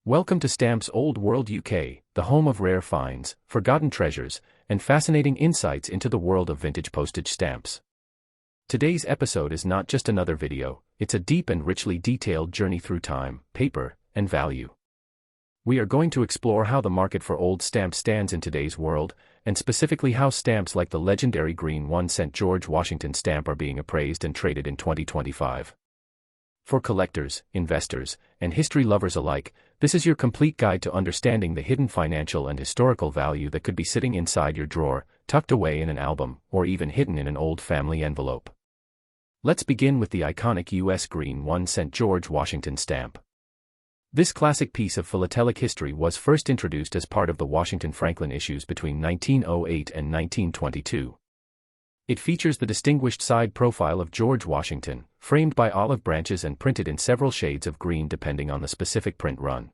Welcome to Stamps Old World UK, the home of rare finds, forgotten treasures, and fascinating insights into the world of vintage postage stamps. Today's episode is not just another video, it's a deep and richly detailed journey through time, paper, and value. We are going to explore how the market for old stamps stands in today's world, and specifically how stamps like the legendary green 1-cent George Washington stamp are being appraised and traded in 2025. For collectors, investors, and history lovers alike, this is your complete guide to understanding the hidden financial and historical value that could be sitting inside your drawer, tucked away in an album, or even hidden in an old family envelope. Let's begin with the iconic U.S. green 1-cent George Washington stamp. This classic piece of philatelic history was first introduced as part of the Washington-Franklin issues between 1908 and 1922. It features the distinguished side profile of George Washington, framed by olive branches and printed in several shades of green depending on the specific print run.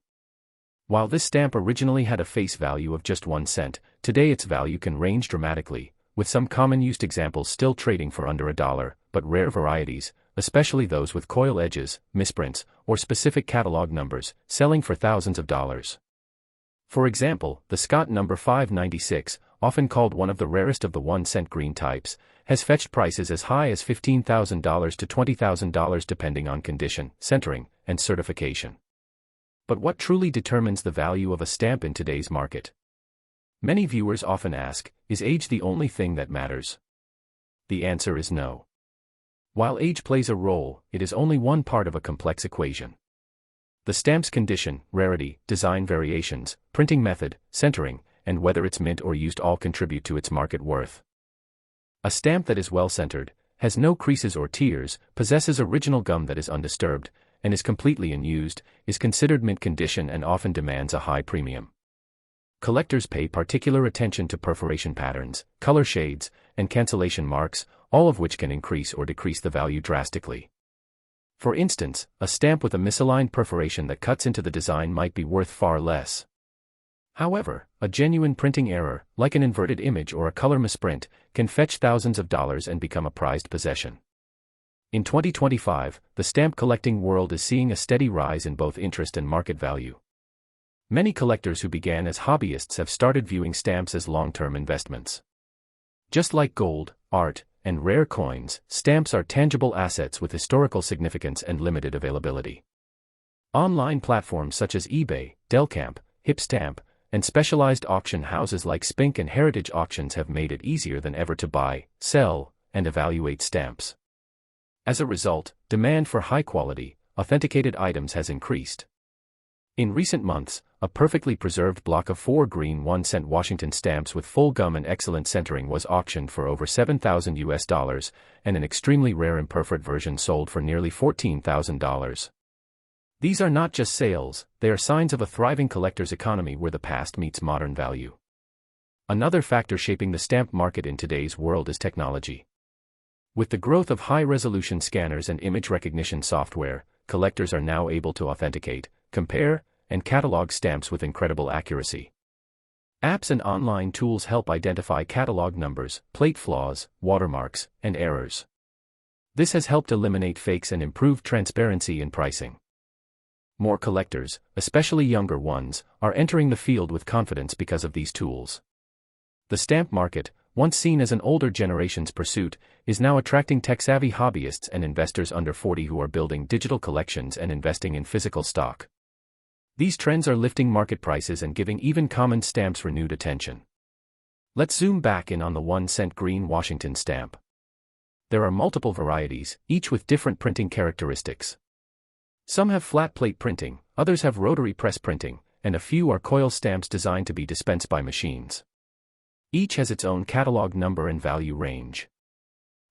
While this stamp originally had a face value of just 1 cent, today its value can range dramatically, with some common used examples still trading for under $1, but rare varieties, especially those with coil edges, misprints, or specific catalog numbers, selling for thousands of dollars. For example, the Scott No. 596, often called one of the rarest of the 1-cent green types, has fetched prices as high as $15,000 to $20,000 depending on condition, centering, and certification. But what truly determines the value of a stamp in today's market? Many viewers often ask, is age the only thing that matters? The answer is no. While age plays a role, it is only one part of a complex equation. The stamp's condition, rarity, design variations, printing method, centering, and whether it's mint or used all contribute to its market worth. A stamp that is well-centered, has no creases or tears, possesses original gum that is undisturbed, and is completely unused, is considered mint condition and often demands a high premium. Collectors pay particular attention to perforation patterns, color shades, and cancellation marks, all of which can increase or decrease the value drastically. For instance, a stamp with a misaligned perforation that cuts into the design might be worth far less. However, a genuine printing error, like an inverted image or a color misprint, can fetch thousands of dollars and become a prized possession. In 2025, the stamp collecting world is seeing a steady rise in both interest and market value. Many collectors who began as hobbyists have started viewing stamps as long-term investments. Just like gold, art, and rare coins, stamps are tangible assets with historical significance and limited availability. Online platforms such as eBay, Delcamp, Hipstamp, and specialized auction houses like Spink and Heritage Auctions have made it easier than ever to buy, sell, and evaluate stamps. As a result, demand for high-quality, authenticated items has increased. In recent months, a perfectly preserved block of 4 green 1-cent Washington stamps with full gum and excellent centering was auctioned for over $7,000, and an extremely rare imperforate version sold for nearly $14,000. These are not just sales, they are signs of a thriving collector's economy where the past meets modern value. Another factor shaping the stamp market in today's world is technology. With the growth of high-resolution scanners and image recognition software, collectors are now able to authenticate, compare, and catalog stamps with incredible accuracy. Apps and online tools help identify catalog numbers, plate flaws, watermarks, and errors. This has helped eliminate fakes and improve transparency in pricing. More collectors, especially younger ones, are entering the field with confidence because of these tools. The stamp market, once seen as an older generation's pursuit, is now attracting tech-savvy hobbyists and investors under 40 who are building digital collections and investing in physical stock. These trends are lifting market prices and giving even common stamps renewed attention. Let's zoom back in on the 1-cent green Washington stamp. There are multiple varieties, each with different printing characteristics. Some have flat plate printing, others have rotary press printing, and a few are coil stamps designed to be dispensed by machines. Each has its own catalog number and value range.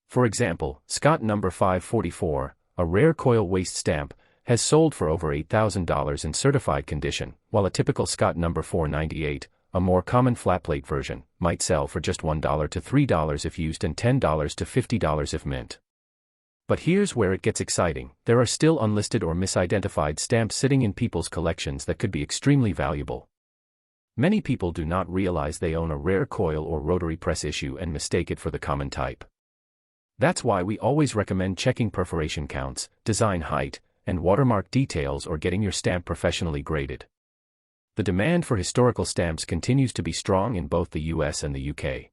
For example, Scott No. 544, a rare coil waste stamp, has sold for over $8,000 in certified condition, while a typical Scott No. 498, a more common flat plate version, might sell for just $1 to $3 if used and $10 to $50 if mint. But here's where it gets exciting, there are still unlisted or misidentified stamps sitting in people's collections that could be extremely valuable. Many people do not realize they own a rare coil or rotary press issue and mistake it for the common type. That's why we always recommend checking perforation counts, design height, and watermark details or getting your stamp professionally graded. The demand for historical stamps continues to be strong in both the US and the UK.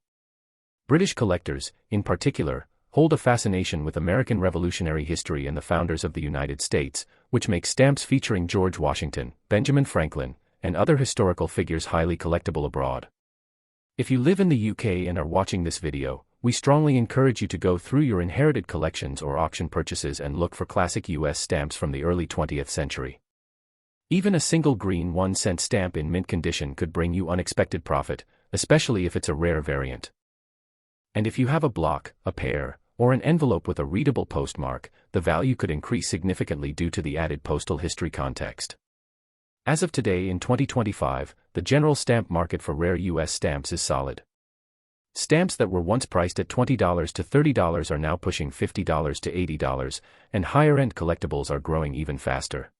British collectors, in particular, hold a fascination with American Revolutionary history and the founders of the United States, which makes stamps featuring George Washington, Benjamin Franklin, and other historical figures highly collectible abroad. If you live in the UK and are watching this video, we strongly encourage you to go through your inherited collections or auction purchases and look for classic US stamps from the early 20th century. Even a single green 1-cent stamp in mint condition could bring you unexpected profit, especially if it's a rare variant. And if you have a block, a pair, or an envelope with a readable postmark, the value could increase significantly due to the added postal history context. As of today in 2025, the general stamp market for rare US stamps is solid. Stamps that were once priced at $20 to $30 are now pushing $50 to $80, and higher-end collectibles are growing even faster.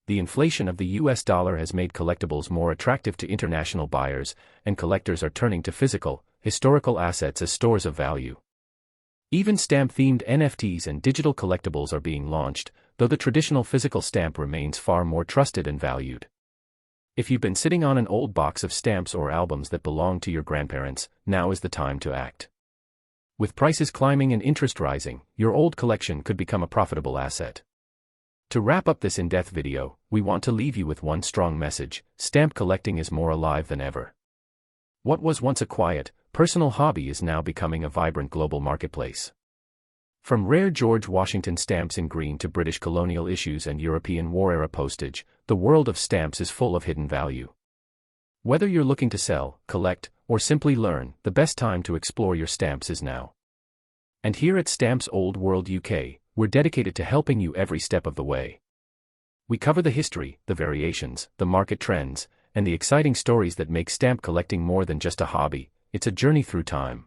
The inflation of the US dollar has made collectibles more attractive to international buyers, and collectors are turning to physical, historical assets as stores of value. Even stamp-themed NFTs and digital collectibles are being launched, though the traditional physical stamp remains far more trusted and valued. If you've been sitting on an old box of stamps or albums that belonged to your grandparents, now is the time to act. With prices climbing and interest rising, your old collection could become a profitable asset. To wrap up this in-depth video, we want to leave you with one strong message: stamp collecting is more alive than ever. What was once a quiet, personal hobby is now becoming a vibrant global marketplace. From rare George Washington stamps in green to British colonial issues and European war-era postage, the world of stamps is full of hidden value. Whether you're looking to sell, collect, or simply learn, the best time to explore your stamps is now. And here at Stamps Old World UK, we're dedicated to helping you every step of the way. We cover the history, the variations, the market trends, and the exciting stories that make stamp collecting more than just a hobby. It's a journey through time.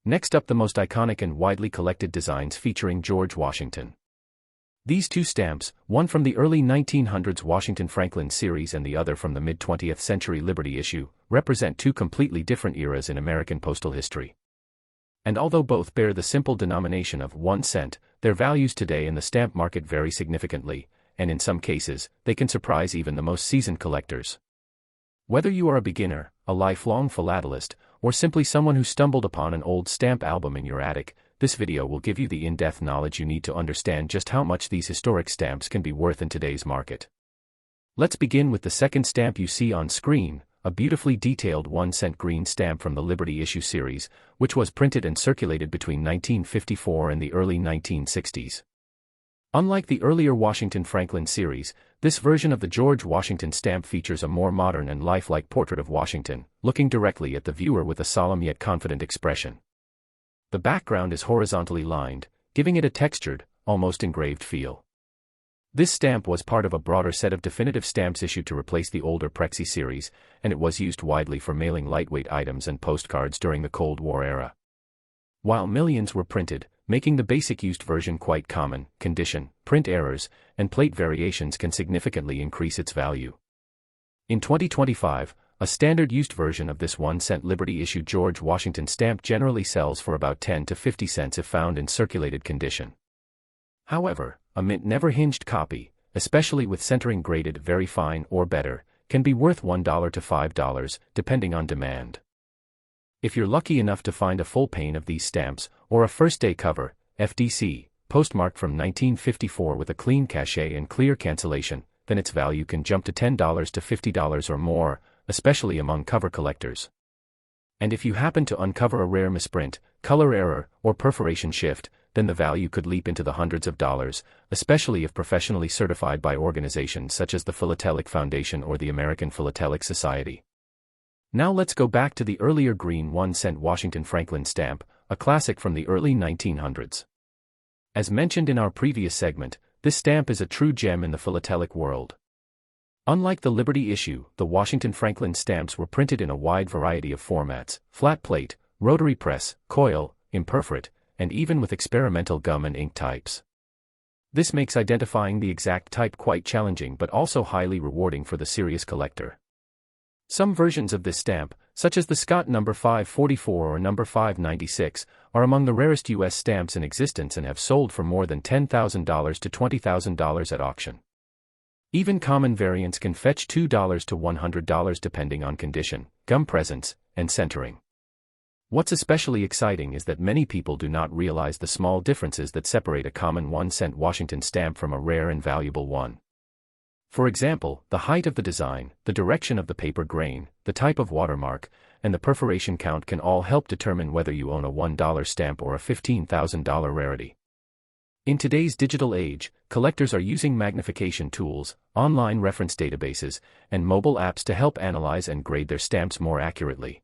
Next up, the most iconic and widely collected designs featuring George Washington. These two stamps, one from the early 1900s Washington Franklin series and the other from the mid-20th century Liberty issue, represent two completely different eras in American postal history. And although both bear the simple denomination of 1 cent, their values today in the stamp market vary significantly, and in some cases, they can surprise even the most seasoned collectors. Whether you are a beginner, a lifelong philatelist, or simply someone who stumbled upon an old stamp album in your attic, this video will give you the in-depth knowledge you need to understand just how much these historic stamps can be worth in today's market. Let's begin with the second stamp you see on screen, a beautifully detailed 1-cent green stamp from the Liberty issue series, which was printed and circulated between 1954 and the early 1960s. Unlike the earlier Washington Franklin series, this version of the George Washington stamp features a more modern and lifelike portrait of Washington, looking directly at the viewer with a solemn yet confident expression. The background is horizontally lined, giving it a textured, almost engraved feel. This stamp was part of a broader set of definitive stamps issued to replace the older Prexy series, and it was used widely for mailing lightweight items and postcards during the Cold War era. While millions were printed, making the basic used version quite common, condition, print errors, and plate variations can significantly increase its value. In 2025, a standard used version of this 1-cent Liberty issue George Washington stamp generally sells for about 10 to 50 cents if found in circulated condition. However, a mint never hinged copy, especially with centering graded very fine or better, can be worth $1 to $5, depending on demand. If you're lucky enough to find a full pane of these stamps, or a first-day cover, FDC, postmarked from 1954 with a clean cachet and clear cancellation, then its value can jump to $10 to $50 or more, especially among cover collectors. And if you happen to uncover a rare misprint, color error, or perforation shift, then the value could leap into the hundreds of dollars, especially if professionally certified by organizations such as the Philatelic Foundation or the American Philatelic Society. Now let's go back to the earlier green 1-cent Washington Franklin stamp, a classic from the early 1900s. As mentioned in our previous segment, this stamp is a true gem in the philatelic world. Unlike the Liberty issue, the Washington Franklin stamps were printed in a wide variety of formats: flat plate, rotary press, coil, imperforate, and even with experimental gum and ink types. This makes identifying the exact type quite challenging but also highly rewarding for the serious collector. Some versions of this stamp, such as the Scott No. 544 or No. 596, are among the rarest U.S. stamps in existence and have sold for more than $10,000 to $20,000 at auction. Even common variants can fetch $2 to $100 depending on condition, gum presence, and centering. What's especially exciting is that many people do not realize the small differences that separate a common 1-cent Washington stamp from a rare and valuable one. For example, the height of the design, the direction of the paper grain, the type of watermark, and the perforation count can all help determine whether you own a $1 stamp or a $15,000 rarity. In today's digital age, collectors are using magnification tools, online reference databases, and mobile apps to help analyze and grade their stamps more accurately.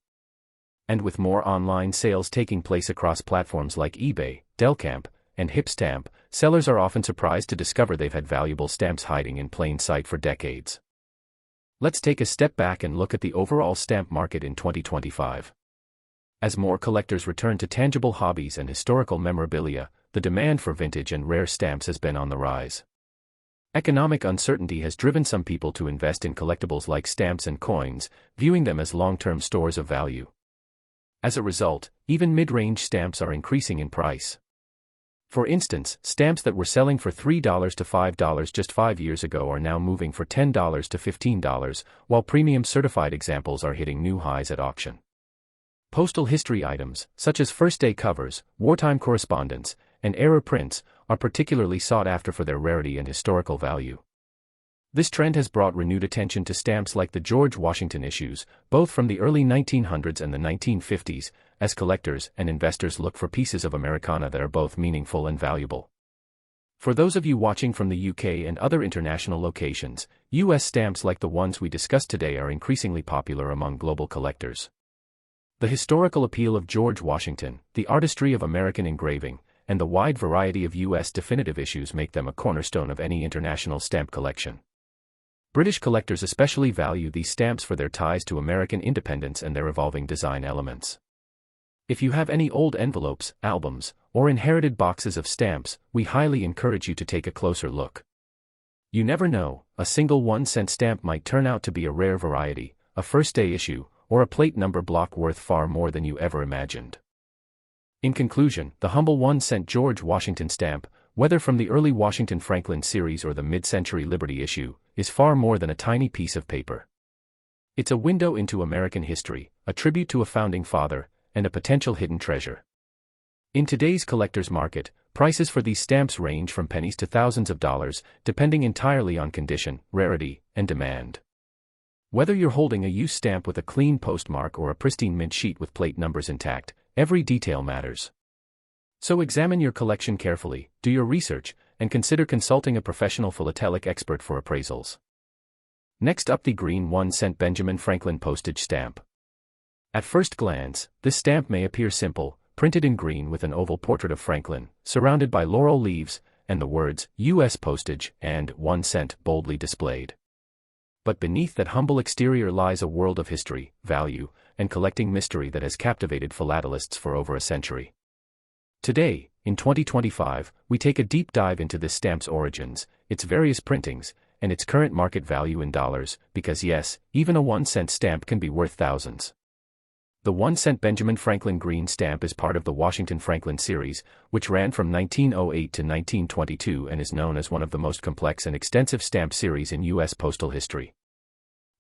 And with more online sales taking place across platforms like eBay, Delcamp, and Hipstamp, sellers are often surprised to discover they've had valuable stamps hiding in plain sight for decades. Let's take a step back and look at the overall stamp market in 2025. As more collectors return to tangible hobbies and historical memorabilia, the demand for vintage and rare stamps has been on the rise. Economic uncertainty has driven some people to invest in collectibles like stamps and coins, viewing them as long-term stores of value. As a result, even mid-range stamps are increasing in price. For instance, stamps that were selling for $3 to $5 just 5 years ago are now moving for $10 to $15, while premium certified examples are hitting new highs at auction. Postal history items, such as first-day covers, wartime correspondence, and era prints, are particularly sought after for their rarity and historical value. This trend has brought renewed attention to stamps like the George Washington issues, both from the early 1900s and the 1950s, as collectors and investors look for pieces of Americana that are both meaningful and valuable. For those of you watching from the UK and other international locations, US stamps like the ones we discussed today are increasingly popular among global collectors. The historical appeal of George Washington, the artistry of American engraving, and the wide variety of US definitive issues make them a cornerstone of any international stamp collection. British collectors especially value these stamps for their ties to American independence and their evolving design elements. If you have any old envelopes, albums, or inherited boxes of stamps, we highly encourage you to take a closer look. You never know, a single 1-cent stamp might turn out to be a rare variety, a first-day issue, or a plate number block worth far more than you ever imagined. In conclusion, the humble 1-cent George Washington stamp, whether from the early Washington Franklin series or the mid-century Liberty issue, is far more than a tiny piece of paper. It's a window into American history, a tribute to a founding father, and a potential hidden treasure. In today's collector's market, prices for these stamps range from pennies to thousands of dollars, depending entirely on condition, rarity, and demand. Whether you're holding a used stamp with a clean postmark or a pristine mint sheet with plate numbers intact, every detail matters. So examine your collection carefully, do your research, and consider consulting a professional philatelic expert for appraisals. Next up, the green 1-cent Benjamin Franklin postage stamp. At first glance, this stamp may appear simple, printed in green with an oval portrait of Franklin, surrounded by laurel leaves, and the words, U.S. Postage, and 1 cent boldly displayed. But beneath that humble exterior lies a world of history, value, and collecting mystery that has captivated philatelists for over a century. Today, in 2025, we take a deep dive into this stamp's origins, its various printings, and its current market value in dollars, because yes, even a 1-cent stamp can be worth thousands. The 1-cent Benjamin Franklin green stamp is part of the Washington Franklin series, which ran from 1908 to 1922 and is known as one of the most complex and extensive stamp series in U.S. postal history.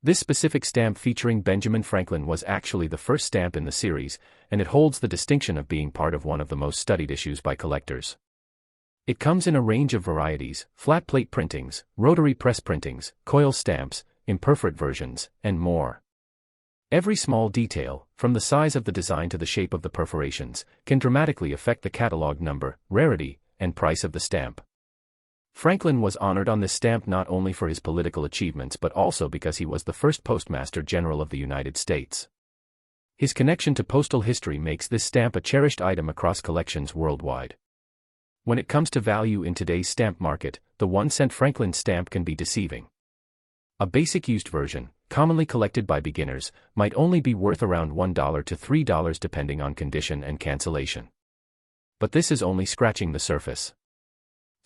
This specific stamp featuring Benjamin Franklin was actually the first stamp in the series, and it holds the distinction of being part of one of the most studied issues by collectors. It comes in a range of varieties: flat plate printings, rotary press printings, coil stamps, imperforate versions, and more. Every small detail, from the size of the design to the shape of the perforations, can dramatically affect the catalog number, rarity, and price of the stamp. Franklin was honored on this stamp not only for his political achievements but also because he was the first Postmaster General of the United States. His connection to postal history makes this stamp a cherished item across collections worldwide. When it comes to value in today's stamp market, the 1-cent Franklin stamp can be deceiving. A basic used version, commonly collected by beginners, might only be worth around $1 to $3 depending on condition and cancellation. But this is only scratching the surface.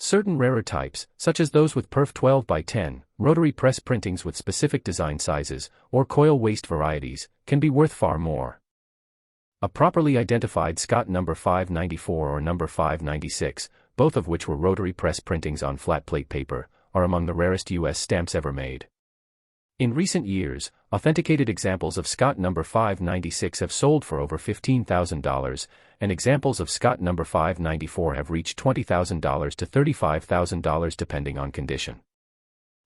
Certain rarer types, such as those with perf 12x10, rotary press printings with specific design sizes, or coil waste varieties, can be worth far more. A properly identified Scott number 594 or number 596, both of which were rotary press printings on flat plate paper, are among the rarest U.S. stamps ever made. In recent years, authenticated examples of Scott No. 596 have sold for over $15,000, and examples of Scott No. 594 have reached $20,000 to $35,000 depending on condition.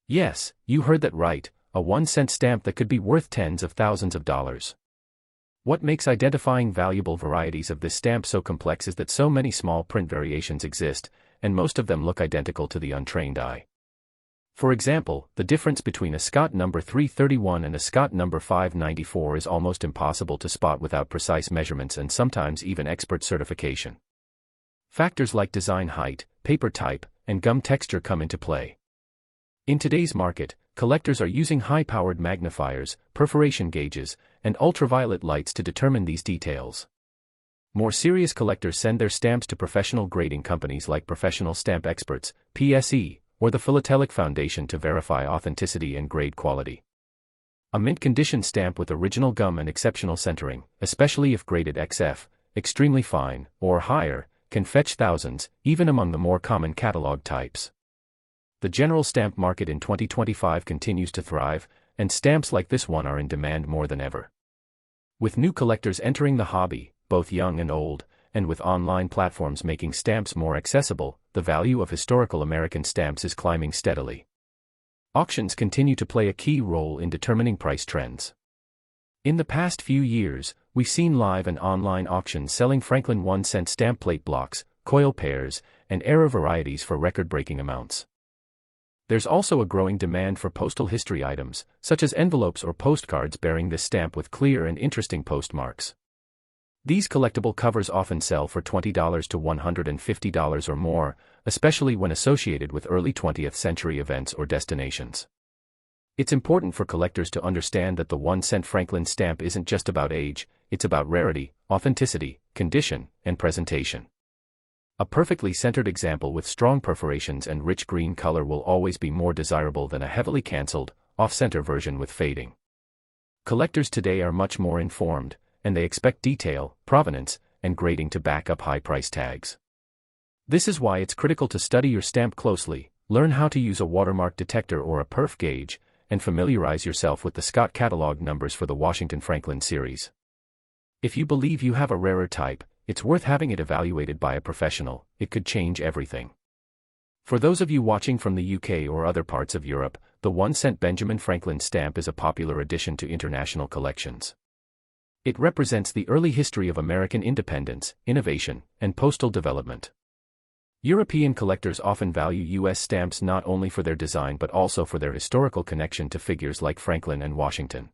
Yes, you heard that right, a 1-cent stamp that could be worth tens of thousands of dollars. What makes identifying valuable varieties of this stamp so complex is that so many small print variations exist, and most of them look identical to the untrained eye. For example, the difference between a Scott No. 331 and a Scott No. 594 is almost impossible to spot without precise measurements and sometimes even expert certification. Factors like design height, paper type, and gum texture come into play. In today's market, collectors are using high-powered magnifiers, perforation gauges, and ultraviolet lights to determine these details. More serious collectors send their stamps to professional grading companies like Professional Stamp Experts, PSE, or the Philatelic Foundation to verify authenticity and grade quality. A mint-condition stamp with original gum and exceptional centering, especially if graded XF, extremely fine, or higher, can fetch thousands, even among the more common catalog types. The general stamp market in 2025 continues to thrive, and stamps like this one are in demand more than ever. With new collectors entering the hobby, both young and old, and with online platforms making stamps more accessible, the value of historical American stamps is climbing steadily. Auctions continue to play a key role in determining price trends. In the past few years, we've seen live and online auctions selling Franklin 1-cent stamp plate blocks, coil pairs, and era varieties for record-breaking amounts. There's also a growing demand for postal history items, such as envelopes or postcards bearing this stamp with clear and interesting postmarks. These collectible covers often sell for $20 to $150 or more, especially when associated with early 20th century events or destinations. It's important for collectors to understand that the 1-cent Franklin stamp isn't just about age, it's about rarity, authenticity, condition, and presentation. A perfectly centered example with strong perforations and rich green color will always be more desirable than a heavily canceled, off-center version with fading. Collectors today are much more informed, and they expect detail, provenance, and grading to back up high price tags. This is why it's critical to study your stamp closely, learn how to use a watermark detector or a perf gauge, and familiarize yourself with the Scott catalog numbers for the Washington Franklin series. If you believe you have a rarer type, it's worth having it evaluated by a professional. It could change everything. For those of you watching from the UK or other parts of Europe, the 1-cent Benjamin Franklin stamp is a popular addition to international collections. It represents the early history of American independence, innovation, and postal development. European collectors often value U.S. stamps not only for their design but also for their historical connection to figures like Franklin and Washington.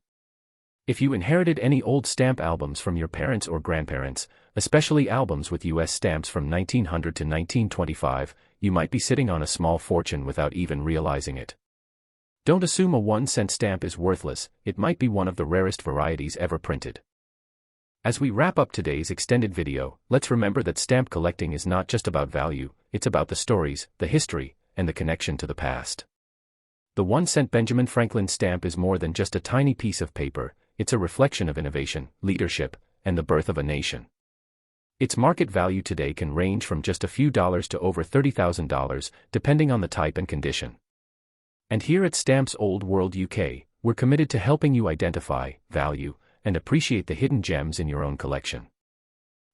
If you inherited any old stamp albums from your parents or grandparents, especially albums with U.S. stamps from 1900 to 1925, you might be sitting on a small fortune without even realizing it. Don't assume a 1-cent stamp is worthless, it might be one of the rarest varieties ever printed. As we wrap up today's extended video, let's remember that stamp collecting is not just about value, it's about the stories, the history, and the connection to the past. The 1-cent Benjamin Franklin stamp is more than just a tiny piece of paper, it's a reflection of innovation, leadership, and the birth of a nation. Its market value today can range from just a few dollars to over $30,000, depending on the type and condition. And here at Stamps Old World UK, we're committed to helping you identify, value, and appreciate the hidden gems in your own collection.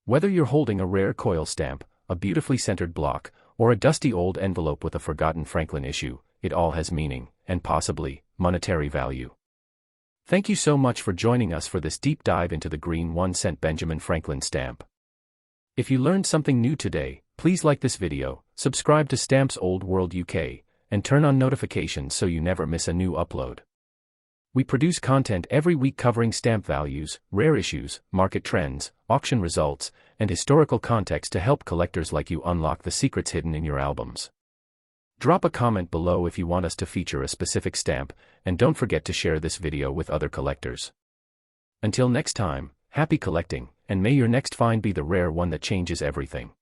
Whether you're holding a rare coil stamp, a beautifully centered block, or a dusty old envelope with a forgotten Franklin issue, it all has meaning, and possibly, monetary value. Thank you so much for joining us for this deep dive into the green 1-cent Benjamin Franklin stamp. If you learned something new today, please like this video, subscribe to Stamps Old World UK, and turn on notifications so you never miss a new upload. We produce content every week covering stamp values, rare issues, market trends, auction results, and historical context to help collectors like you unlock the secrets hidden in your albums. Drop a comment below if you want us to feature a specific stamp, and don't forget to share this video with other collectors. Until next time, happy collecting, and may your next find be the rare one that changes everything.